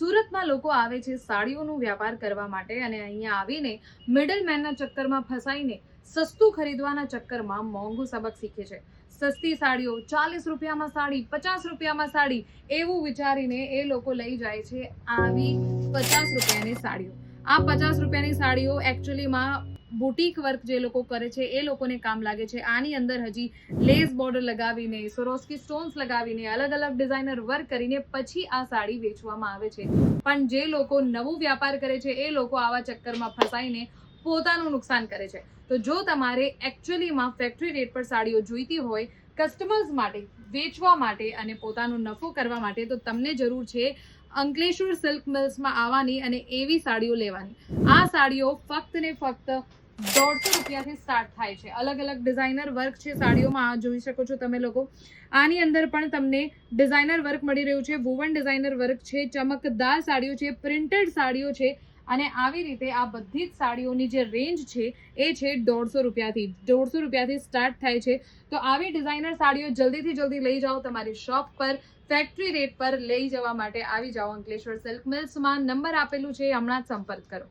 સુરતમાં લોકો આવે છે સાડીઓનો વ્યાપાર કરવા માટે અને અહીંયા આવીને મિડલમેનના ચક્કરમાં ફસાઈને સસ્તું ખરીદવાના ચક્કરમાં મોંઘું સબક શીખે છે. સસ્તી સાડીઓ, 40 રૂપિયામાં સાડી, 50 રૂપિયામાં સાડી, એવું વિચારીને એ લોકો લઈ જાય છે આવી 50 રૂપિયાની સાડીઓ. આ 50 રૂપિયાની સાડીઓ એકચ્યુઅલીમાં બુટીક વર્ક જે લોકો કરે છે એ લોકોને કામ લાગે છે. આની અંદર હજી લેસ બોર્ડર લગાવીને, સ્વરોસ્કી સ્ટોન્સ લગાવીને, અલગ અલગ ડિઝાઇનર વર્ક કરીને પછી આ સાડી વેચવામાં આવે છે. પણ જે લોકો નવું વ્યાપાર કરે છે એ લોકો આવા ચક્કરમાં ફસાઈને પોતાનું નુકસાન કરે છે. તો જો તમારે એકચ્યુઅલીમાં ફેક્ટરી રેટ પર સાડીઓ જોઈતી હોય કસ્ટમર્સ માટે, વેચવા માટે અને પોતાનો નફો કરવા માટે, તો તમને જરૂર છે અંકલેશ્વર સિલ્ક મિલ્સમાં આવવાની અને એવી સાડીઓ લેવાની. આ સાડીઓ ફક્ત ને ફક્ત 150 રૂપિયાથી સ્ટાર્ટ થાય છે. અલગ અલગ ડિઝાઇનર વર્ક છે સાડીઓમાં, આ જોઈ શકો છો તમે લોકો. આની અંદર પણ તમને ડિઝાઇનર વર્ક મળી રહ્યું છે, વુવન ડિઝાઇનર વર્ક છે, ચમકદાર સાડીઓ છે, પ્રિન્ટેડ સાડીઓ છે. અને આવી રીતે આ બધી જ સાડીઓની જે રેન્જ છે એ છે 150 રૂપિયાથી સ્ટાર્ટ થાય છે. તો આવી ડિઝાઇનર સાડીઓ જલ્દીથી જલ્દી લઈ જાઓ તમારી શોપ પર. ફેક્ટરી રેટ પર લઈ જવા માટે આવી જાઓ અંકલેશ્વર સિલ્ક મિલ્સમાં. નંબર આપેલું છે, હમણાં જ સંપર્ક કરો.